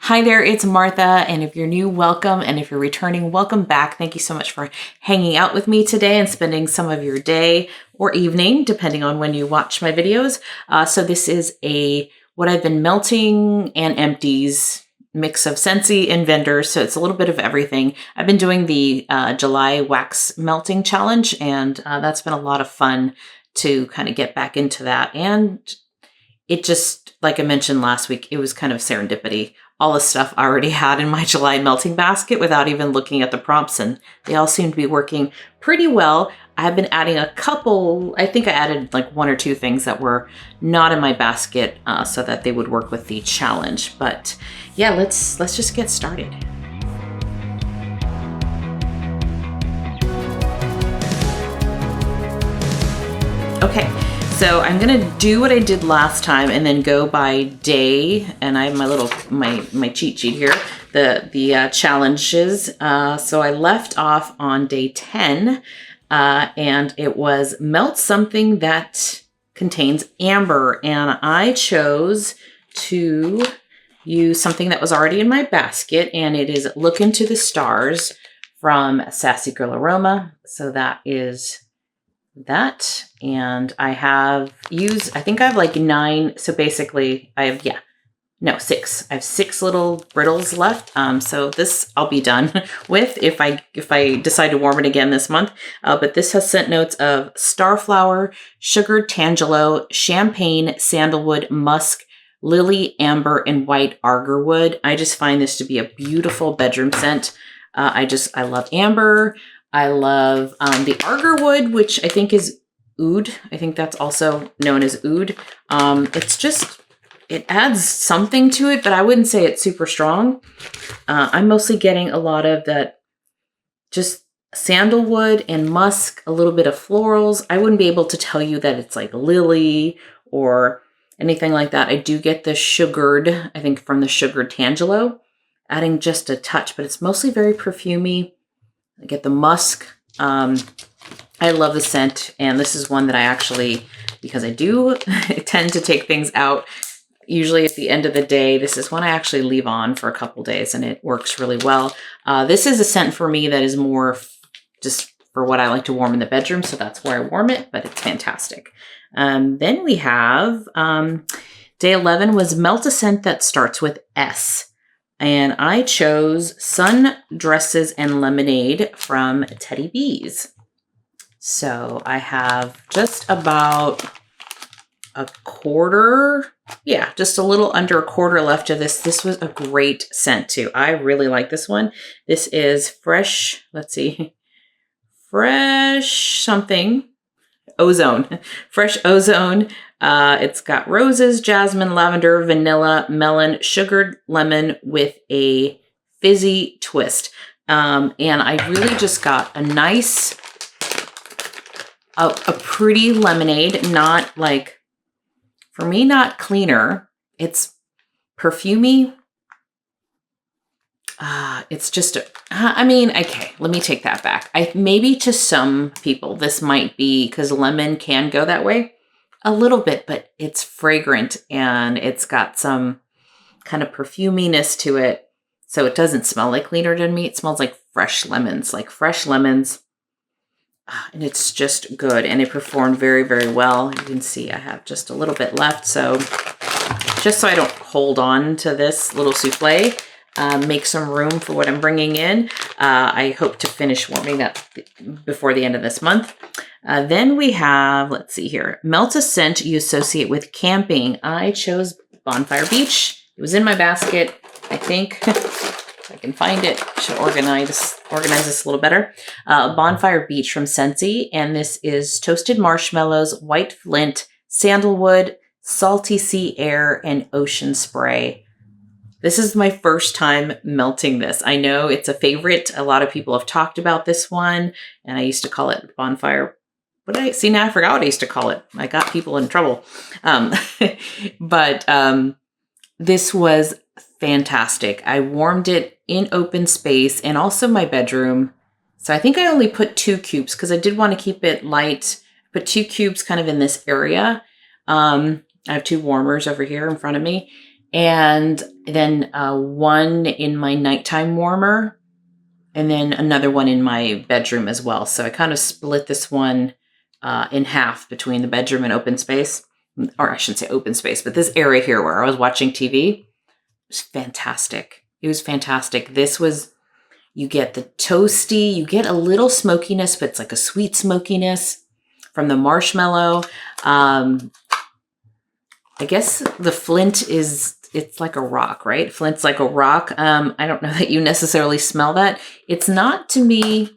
Hi there, it's Martha, and if you're new, welcome, and if you're returning, welcome back. Thank you so much for hanging out with me today and spending some of your day or evening, depending on when you watch my videos. So this is what I've been melting and empties mix of Scentsy and vendors, so it's a little bit of everything. I've been doing the July wax melting challenge, and that's been a lot of fun to kind of get back into that. And it just, like I mentioned last week, it was kind of serendipity. All the stuff I already had in my July melting basket without even looking at the prompts, and they all seem to be working pretty well. I've been adding a couple, I think I added like one or two things that were not in my basket so that they would work with the challenge. But yeah, let's just get started. Okay. So I'm gonna do what I did last time and then go by day, and I have my cheat sheet here, the challenges. So I left off on day 10, and it was melt something that contains amber, and I chose to use something that was already in my basket, and it is Look Into the Stars from Sassy Girl Aroma. So that is that, and I have used, I think I have like 9, so basically I have 6. I have 6 little brittles left, so this I'll be done with if I decide to warm it again this month. But this has scent notes of starflower, sugared tangelo, champagne, sandalwood, musk, lily, amber, and white agarwood. I just find this to be a beautiful bedroom scent. I love amber. I love the agarwood, which I think is oud. I think that's also known as oud. It adds something to it, but I wouldn't say it's super strong. I'm mostly getting a lot of that just sandalwood and musk, a little bit of florals. I wouldn't be able to tell you that it's like lily or anything like that. I do get the sugared, I think from the sugared tangelo, adding just a touch, but it's mostly very perfumey. I get the musk. I love the scent, and this is one that I actually, because I do tend to take things out usually at the end of the day, this is one I actually leave on for a couple days, and it works really well. This is a scent for me that is more just for what I like to warm in the bedroom, so that's where I warm it, but it's fantastic. Then we have day 11 was melt a scent that starts with S. And I chose Sundresses Lemonade from Teddy Bees. So I have just about a quarter, just a little under a quarter left of this. This was a great scent too. I really like this one. This is fresh, fresh something, ozone, fresh ozone. It's got roses, jasmine, lavender, vanilla, melon, sugared lemon with a fizzy twist. And I really just got a nice, a pretty lemonade, not like, for me, not cleaner. It's perfumey. It's just, okay, let me take that back. Maybe to some people, this might be because lemon can go that way. A little bit, but it's fragrant and it's got some kind of perfuminess to it. So it doesn't smell like cleaner to me. It smells like fresh lemons, and it's just good. And it performed very, very well. You can see I have just a little bit left. So just so I don't hold on to this little souffle, make some room for what I'm bringing in. I hope to finish warming up before the end of this month. Then we have, let's see here, melt a scent you associate with camping. I chose Bonfire Beach. It was in my basket, I think. If I can find it, I should organize this a little better. Bonfire Beach from Scentsy, and this is toasted marshmallows, white flint, sandalwood, salty sea air, and ocean spray. This is my first time melting this. I know it's a favorite. A lot of people have talked about this one, and I used to call it Bonfire. Now I forgot what I used to call it. I got people in trouble. But this was fantastic. I warmed it in open space and also my bedroom. So I think I only put 2 cubes because I did want to keep it light. Put 2 cubes kind of in this area. I have 2 warmers over here in front of me. and then one in my nighttime warmer, and then another one in my bedroom as well. So I kind of split this one in half between the bedroom and open space, or I shouldn't say open space, but this area here where I was watching TV. It was fantastic. It was fantastic. This was, you get the toasty, you get a little smokiness, but it's like a sweet smokiness from the marshmallow. I guess the flint is, it's like a rock, right? Flint's like a rock. I don't know that you necessarily smell that. It's not, to me,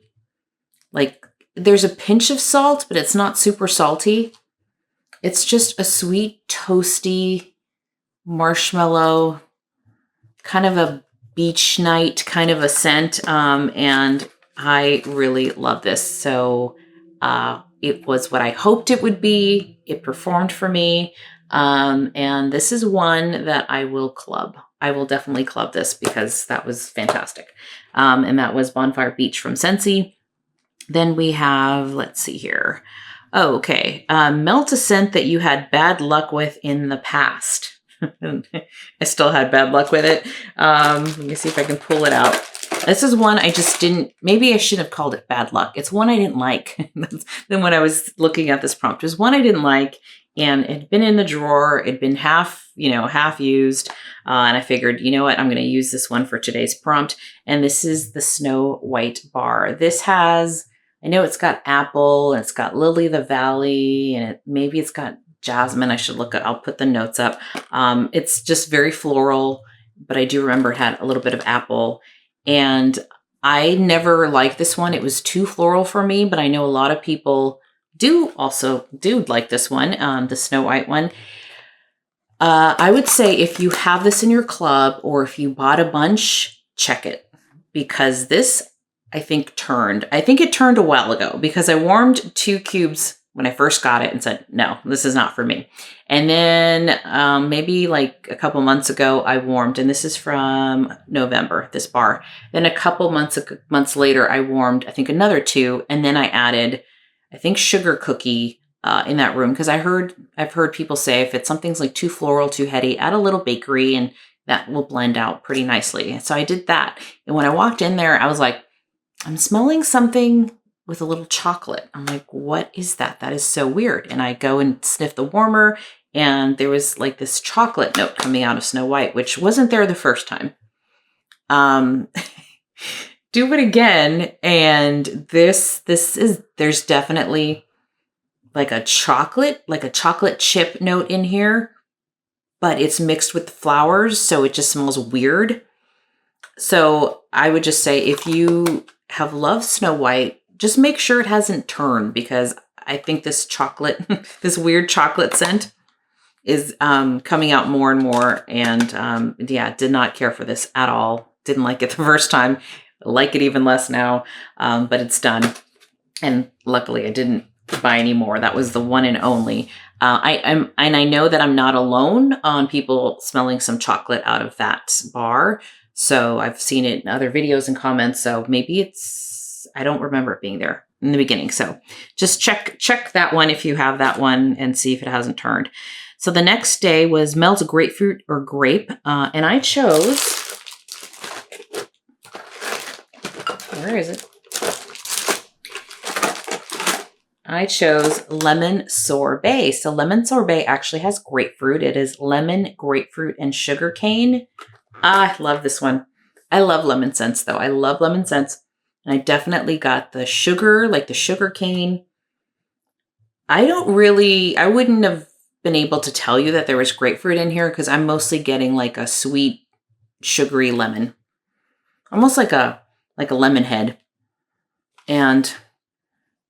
like, there's a pinch of salt, but it's not super salty. It's just a sweet, toasty marshmallow, kind of a beach night kind of a scent. And I really love this. So it was what I hoped it would be. It performed for me. And this is one that I will club. I will definitely club this because that was fantastic. And that was Bonfire Beach from Scentsy. Then we have, let's see here. Oh, okay. Melt a scent that you had bad luck with in the past. I still had bad luck with it. Let me see if I can pull it out. This is one I just didn't, maybe I should have called it bad luck. It's one I didn't like. Then when I was looking at this prompt, it was one I didn't like, and it had been in the drawer. It'd been half used. And I figured, you know what, I'm going to use this one for today's prompt. And this is the Snow White bar. This has, I know it's got apple, and it's got lily of the valley, and maybe it's got jasmine. I should look at, I'll put the notes up. It's just very floral, but I do remember it had a little bit of apple, and I never liked this one. It was too floral for me, but I know a lot of people do like this one, the Snow White one. I would say if you have this in your club, or if you bought a bunch, check it, because this, I think it turned a while ago, because I warmed 2 cubes when I first got it and said, no, this is not for me. And then maybe like a couple months ago, I warmed, and this is from November, this bar. Then a couple months later, I warmed, I think, another 2. And then I added, I think, sugar cookie in that room. Because I've heard people say if it's something's like too floral, too heady, add a little bakery and that will blend out pretty nicely. So I did that. And when I walked in there, I was like, I'm smelling something with a little chocolate. I'm like, what is that? That is so weird. And I go and sniff the warmer, and there was like this chocolate note coming out of Snow White, which wasn't there the first time. Do it again. And there's definitely like a chocolate chip note in here, but it's mixed with the flowers. So it just smells weird. So I would just say, if you have loved Snow White, just make sure it hasn't turned, because I think this chocolate, this weird chocolate scent is coming out more and more. And yeah, did not care for this at all. Didn't like it the first time. Like it even less now, but it's done. And luckily I didn't buy any more. That was the one and only. I know that I'm not alone on people smelling some chocolate out of that bar. So I've seen it in other videos and comments. So maybe I don't remember it being there in the beginning. So just check that one if you have that one, and see if it hasn't turned. So the next day was melt grapefruit or grape. And I chose, where is it? I chose lemon sorbet. So lemon sorbet actually has grapefruit. It is lemon, grapefruit, and sugar cane. I love this one. I love lemon scents though. I love lemon scents. And I definitely got the sugar, like the sugar cane. I wouldn't have been able to tell you that there was grapefruit in here, because I'm mostly getting like a sweet, sugary lemon. Almost like a lemon head. And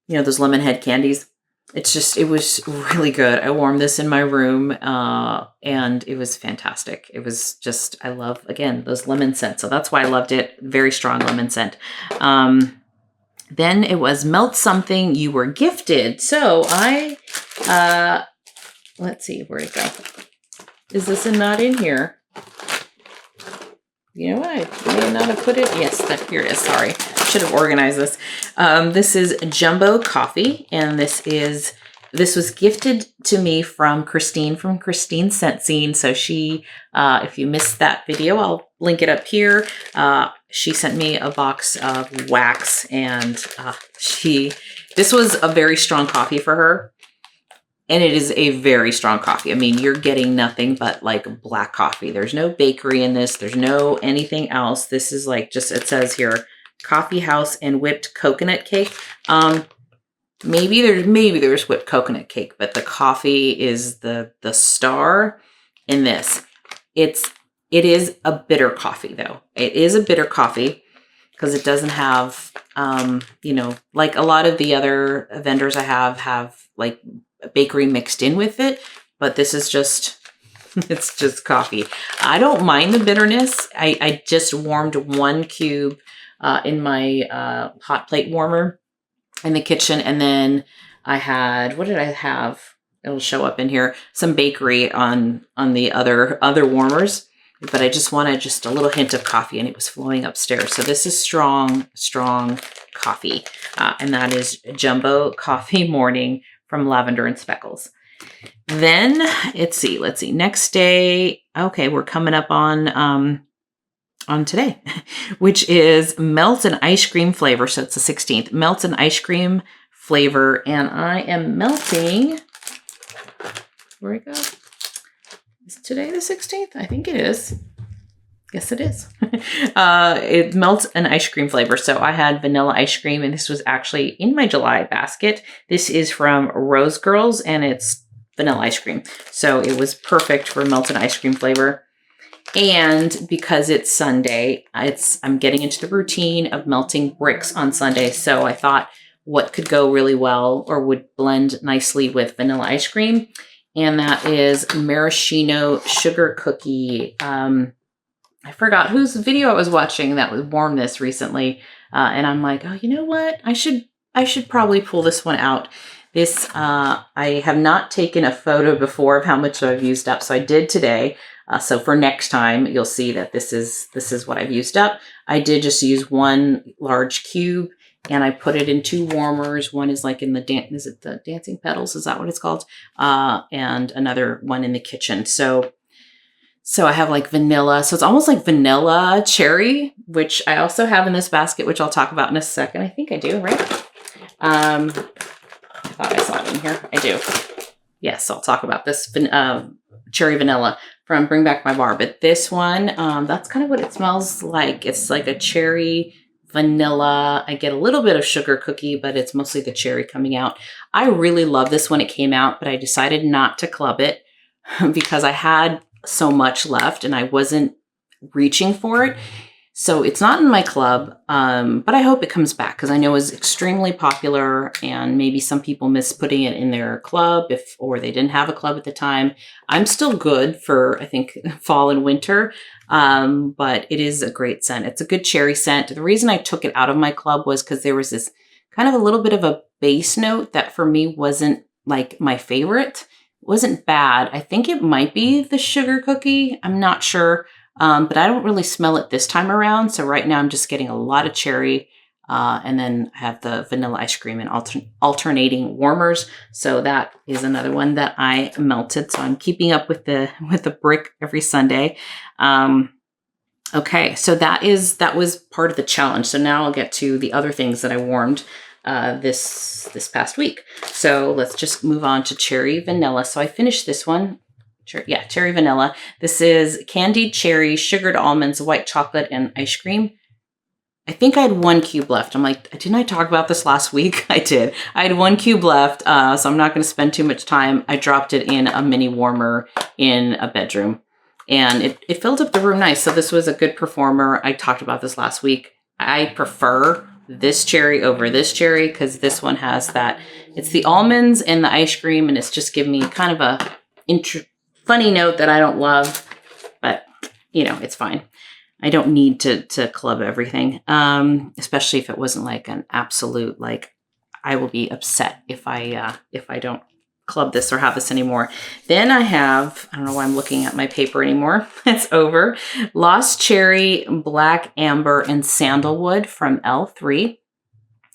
those lemon head candies. It was really good. I warmed this in my room, and it was fantastic. It was just, I love, again, those lemon scents. So that's why I loved it. Very strong lemon scent. Then it was melt something you were gifted. So let's see, where'd it go? Is this not in here? You know what? I may not have put it. Yes, here it is. Sorry. Should have organized this. This is jumbo coffee, and this is This was gifted to me from Christine Scentsy. And so she, if you missed that video, I'll link it up here. She sent me a box of wax, and this was a very strong coffee for her. And it is a very strong coffee. I mean, you're getting nothing but like black coffee. There's no bakery in this. There's no anything else. This is like just, it says here, coffee house and whipped coconut cake. Maybe there's whipped coconut cake, but the coffee is the star in this. It is a bitter coffee though. It is a bitter coffee because it doesn't have, like a lot of the other vendors I have like bakery mixed in with it, but this is just, it's just coffee. I don't mind the bitterness. I just warmed 1 cube in my hot plate warmer in the kitchen, and then I had, what did I have? It'll show up in here, some bakery on the other warmers, but I just wanted just a little hint of coffee, and it was flowing upstairs. So this is strong coffee, and that is Jumbo Coffee Morning from Lavender and Speckles. Then let's see. Next day, okay, we're coming up on today, which is melt and ice cream flavor. So it's the 16th, melt and ice cream flavor, and I am melting. Where it go? Is today the 16th? I think it is. Yes, it is. It melts an ice cream flavor. So I had vanilla ice cream, and this was actually in my July basket. This is from Rose Girls, and it's vanilla ice cream. So it was perfect for melted ice cream flavor. And because it's Sunday, I'm getting into the routine of melting bricks on Sunday. So I thought what could go really well or would blend nicely with vanilla ice cream. And that is maraschino sugar cookie. I forgot whose video I was watching that was warmed this recently. And I'm like, oh, you know what? I should probably pull this one out. This, I have not taken a photo before of how much I've used up. So I did today. So for next time, you'll see that this is what I've used up. I did just use 1 large cube, and I put it in 2 warmers. One is like in the is it the Dancing Petals? Is that what it's called? And another one in the kitchen. So I have like vanilla. So it's almost like vanilla cherry, which I also have in this basket, which I'll talk about in a second. I think I do, right? I thought I saw it in here. I do. Yes, I'll talk about this cherry vanilla from Bring Back My Bar. But this one, that's kind of what it smells like. It's like a cherry vanilla. I get a little bit of sugar cookie, but it's mostly the cherry coming out. I really love this when it came out, but I decided not to club it because I had so much left and I wasn't reaching for it. So it's not in my club, but I hope it comes back because I know it's extremely popular, and maybe some people miss putting it in their club or they didn't have a club at the time. I'm still good for, I think, fall and winter, but it is a great scent. It's a good cherry scent. The reason I took it out of my club was because there was this kind of a little bit of a base note that for me wasn't like my favorite. It wasn't bad. I think it might be the sugar cookie. I'm not sure. But I don't really smell it this time around. So right now I'm just getting a lot of cherry, and then I have the vanilla ice cream in alternating warmers. So that is another one that I melted. So I'm keeping up with the brick every Sunday. Okay, so that was part of the challenge. So now I'll get to the other things that I warmed this past week. So let's just move on to cherry vanilla. So I finished this one. Cherry vanilla. This is candied cherry, sugared almonds, white chocolate, and ice cream. I think I had 1 cube left. I'm like, didn't I talk about this last week? I did. I had 1 cube left, so I'm not going to spend too much time. I dropped it in a mini warmer in a bedroom, and it filled up the room nice. So this was a good performer. I talked about this last week. I prefer this cherry over this cherry because this one has that. It's the almonds and the ice cream, and it's just giving me kind of a funny note that I don't love, but it's fine. I don't need to club everything, especially if it wasn't like an absolute, like I will be upset if I don't club this or have this anymore. Then I don't know why I'm looking at my paper anymore. It's over. Lost Cherry, Black Amber, and Sandalwood from L3.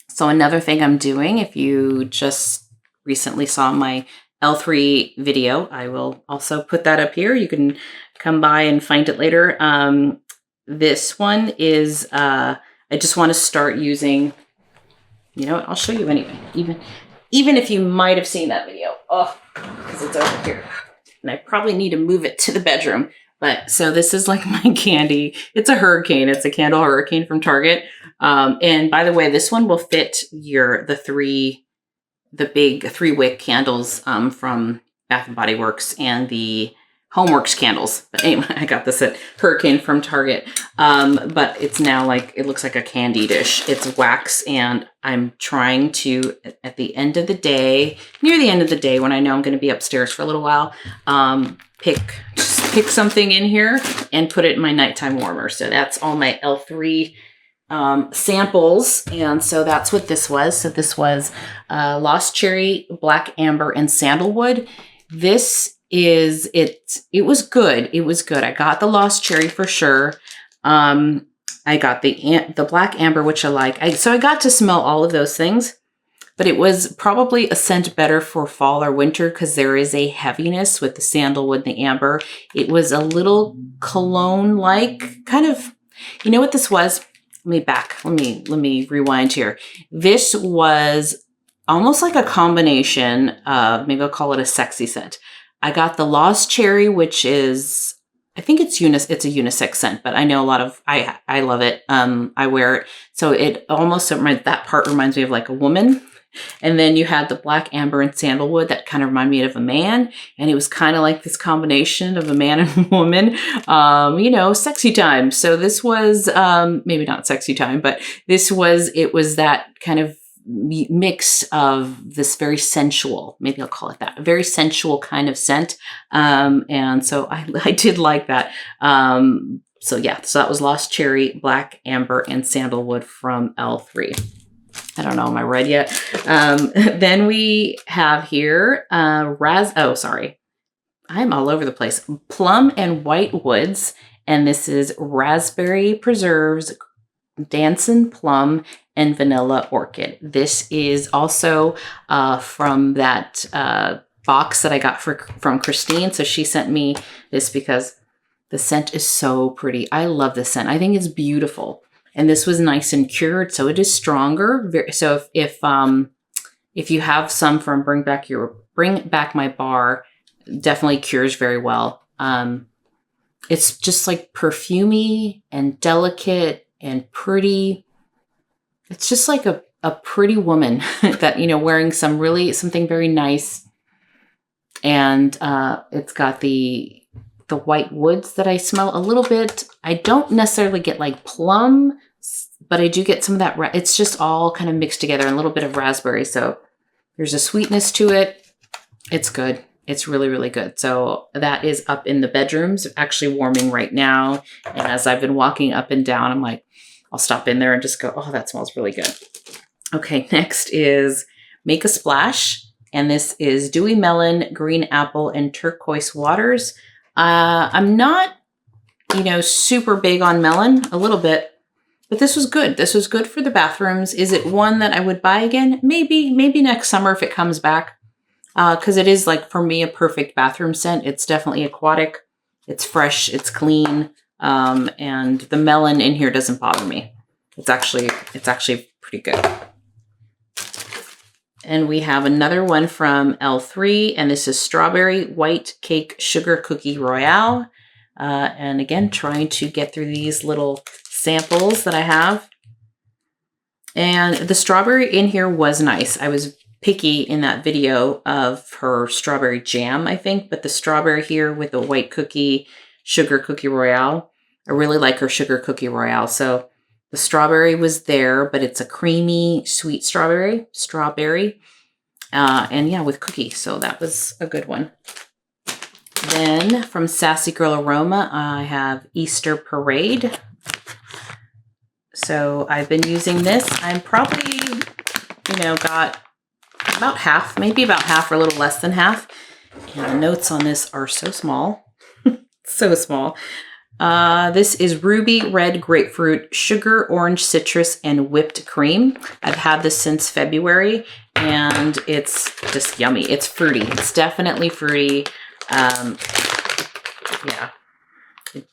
So another thing I'm doing, if you just recently saw my L3 video, I will also put that up here. You can come by and find it later. This one is, I just want to start using, you know what, I'll show you anyway, even if you might have seen that video. Oh, because it's over here. And I probably need to move it to the bedroom. But so this is like my candy. It's a hurricane. It's a candle hurricane from Target. And by the way, this one will fit the big 3-wick candles from Bath and Body Works and the Homeworks candles. But anyway, I got this at Hurricane from Target. But it's now like, it looks like a candy dish. It's wax, and I'm trying to, at the end of the day, near the end of the day, when I know I'm going to be upstairs for a little while, pick something in here and put it in my nighttime warmer. So that's all my L3 samples. And so that's what this was. So this was Lost Cherry, Black Amber, and Sandalwood. This is it was good. It was good. I got the Lost Cherry for sure. I got the Black Amber, which I like. So I got to smell all of those things, but it was probably a scent better for fall or winter because there is a heaviness with the Sandalwood and the Amber. It was a little cologne-like kind of, you know what this was? Let me rewind here. This was almost like a combination of, maybe I'll call it a sexy scent. I got the Lost Cherry, which is, I think it's a unisex scent, but I know a lot of, I love it. I wear it. So it almost, that part reminds me of like a woman. And then you had the Black Amber and Sandalwood that kind of remind me of a man. And it was kind of like this combination of a man and a woman, you know, sexy time. So this was, maybe not sexy time, but it was that kind of mix of this very sensual, maybe I'll call it that, a very sensual kind of scent. And so I did like that. So yeah, so that was Lost Cherry, Black Amber, and Sandalwood from L3. I don't know, am I read yet? Then we have here, I'm all over the place. Plum and White Woods, and this is Raspberry Preserves, Dancin' Plum, and Vanilla Orchid. This is also from that box that I got from Christine. So she sent me this because the scent is so pretty. I love this scent. I think it's beautiful. And this was nice and cured, so it is stronger. So if you have some from Bring Back My Bar, definitely cures very well. It's just like perfumey and delicate and pretty. It's just like a pretty woman that, you know, wearing something very nice. And it's got the white woods that I smell a little bit. I don't necessarily get like plum, but I do get some of that. It's just all kind of mixed together and a little bit of raspberry. So there's a sweetness to it. It's good. It's really, really good. So that is up in the bedrooms, actually warming right now. And as I've been walking up and down, I'm like, I'll stop in there and just go, oh, that smells really good. Okay, next is Make a Splash. And this is Dewy Melon, Green Apple, and Turquoise Waters. I'm not, you know, super big on melon, a little bit, but this was good. This was good for the bathrooms. Is it one that I would buy again? Maybe next summer if it comes back. Because it is, like, for me, a perfect bathroom scent. It's definitely aquatic. It's fresh. It's clean. And the melon in here doesn't bother me. It's actually pretty good. And we have another one from L3, and this is Strawberry White Cake Sugar Cookie Royale. And again, trying to get through these little samples that I have. And the strawberry in here was nice. I was picky in that video of her strawberry jam, I think, but the strawberry here with the white cookie, sugar cookie royale, I really like her sugar cookie royale. So the strawberry was there, but it's a creamy, sweet strawberry, and yeah, with cookie. So that was a good one. Then from Sassy Girl Aroma, I have Easter Parade. So I've been using this. I'm probably, you know, got about half, maybe about half or a little less than half. And the notes on this are so small, so small. This is ruby red grapefruit, sugar, orange citrus, and whipped cream. I've had this since February, and it's just yummy. It's fruity. It's definitely fruity. Yeah,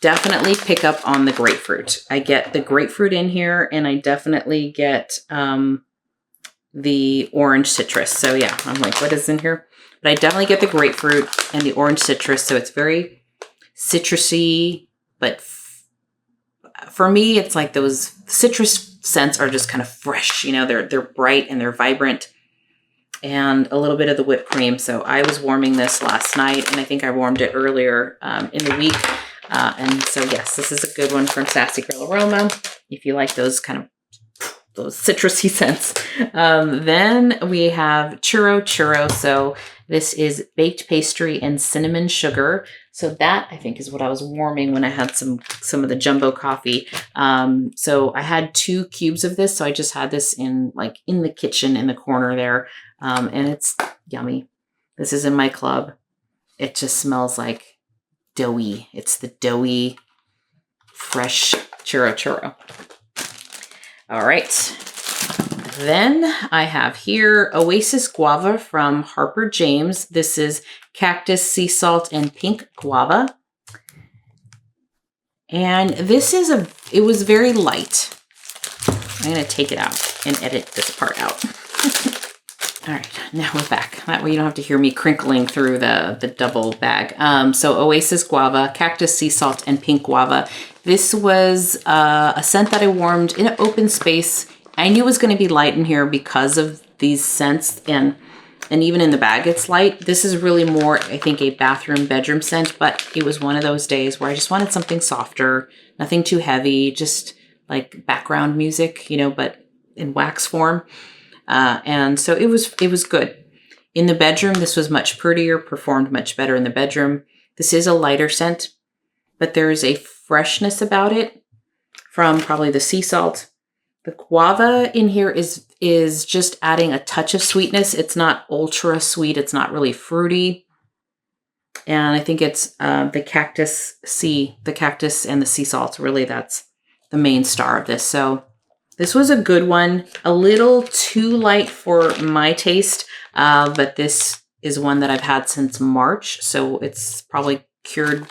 definitely pick up on the grapefruit. I get the grapefruit in here, and I definitely get the orange citrus. So yeah, I'm like, what is in here? But I definitely get the grapefruit and the orange citrus. So it's very citrusy. But for me, it's like those citrus scents are just kind of fresh. You know, they're bright and they're vibrant, and a little bit of the whipped cream. So I was warming this last night, and I think I warmed it earlier in the week. And so yes, this is a good one from Sassy Girl Aroma if you like those kind of those citrusy scents. Then we have Churro. So this is baked pastry and cinnamon sugar. So that, I think, is what I was warming when I had some of the jumbo coffee. So I had 2 cubes of this. So I just had this in the kitchen in the corner there. And it's yummy. This is in my club. It just smells like doughy. It's the doughy, fresh churro. All right. Then I have here Oasis Guava from Harper James. This is cactus, sea salt, and pink guava. And this is it was very light. I'm going to take it out and edit this part out. All right, now we're back. That way you don't have to hear me crinkling through the double bag. So Oasis Guava, cactus, sea salt, and pink guava. This was a scent that I warmed in an open space. I knew it was going to be light in here because of these scents, and even in the bag it's light. This is really more, I think, a bedroom scent, but it was one of those days where I just wanted something softer, nothing too heavy, just like background music, you know, but in wax form. And so it was good. In the bedroom, this was much prettier, performed much better in the bedroom. This is a lighter scent, but there is a freshness about it from probably the sea salt. The guava in here is just adding a touch of sweetness. It's not ultra sweet. It's not really fruity. And I think it's the cactus and the sea salt. Really, that's the main star of this. So this was a good one. A little too light for my taste, but this is one that I've had since March. So it's probably cured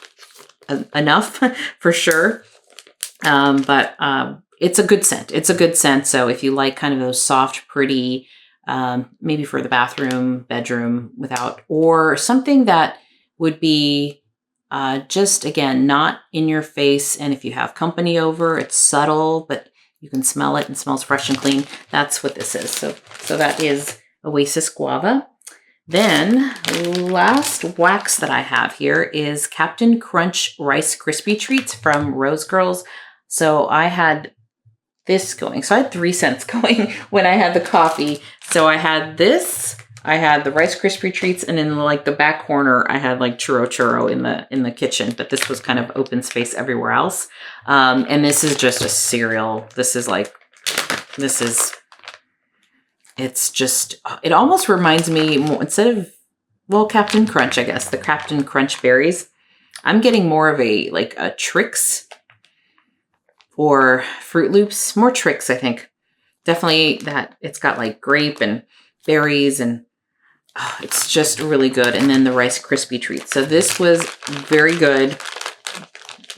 enough for sure. But it's a good scent. It's a good scent. So if you like kind of those soft, pretty, maybe for the bathroom, bedroom without, or something that would be just, again, not in your face. And if you have company over, it's subtle, but you can smell it and smells fresh and clean. That's what this is. So that is Oasis Guava. Then last wax that I have here is Captain Crunch Rice Krispie Treats from Rose Girls. So I had this going. So I had 3 scents going when I had the coffee. So I had this, I had the Rice Krispie Treats, and in like the back corner, I had like Churro in the kitchen, but this was kind of open space everywhere else. And this is just a cereal. It's just, it almost reminds me more, instead of, well, Captain Crunch, I guess, the Captain Crunch berries, I'm getting more of a Trix or Fruit Loops, more Trix, I think. Definitely that it's got like grape and berries, and it's just really good. And then the Rice Krispie Treats. So this was very good.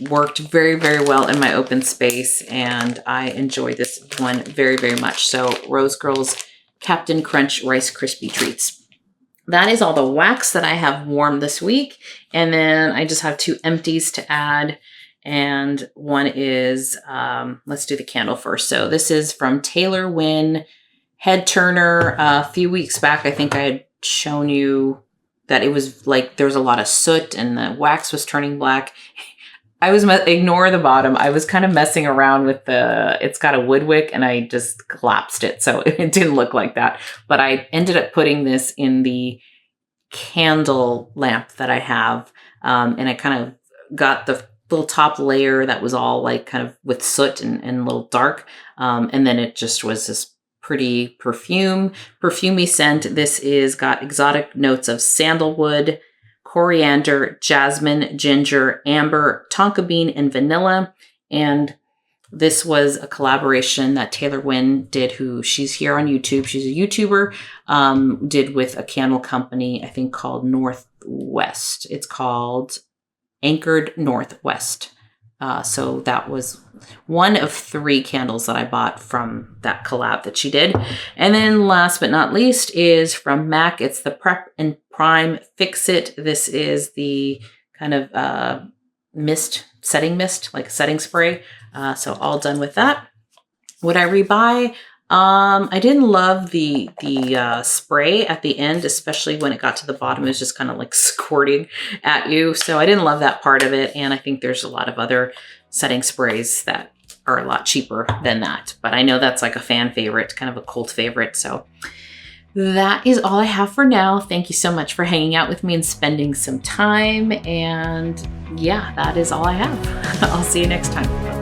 Worked very, very well in my open space, and I enjoyed this one very, very much. So Rose Girls Captain Crunch Rice Krispie Treats. That is all the wax that I have warmed this week. And then I just have 2 empties to add. And one is, let's do the candle first. So this is from Taylor Wynn Head Turner. A few weeks back, I think I had shown you that it was like there was a lot of soot and the wax was turning black. I was, ignore the bottom. I was kind of messing around with it's got a wood wick, and I just collapsed it. So it didn't look like that. But I ended up putting this in the candle lamp that I have. And I kind of got the little top layer that was all like kind of with soot and a little dark. And then it just was this pretty perfumey scent. This is got exotic notes of sandalwood, coriander, jasmine, ginger, amber, tonka bean, and vanilla. And this was a collaboration that Taylor Wynn did, who she's here on YouTube. She's a YouTuber, did with a candle company, I think called Northwest. It's called Anchored Northwest. So that was one of 3 candles that I bought from that collab that she did. And then last but not least is from MAC. It's the Prep and Prime Fix It. This is the kind of setting mist, like a setting spray. So all done with that. Would I rebuy? I didn't love the spray at the end, especially when it got to the bottom. It was just kind of like squirting at you. So I didn't love that part of it. And I think there's a lot of other setting sprays that are a lot cheaper than that. But I know that's like a fan favorite, kind of a cult favorite. So that is all I have for now. Thank you so much for hanging out with me and spending some time. And yeah, that is all I have. I'll see you next time.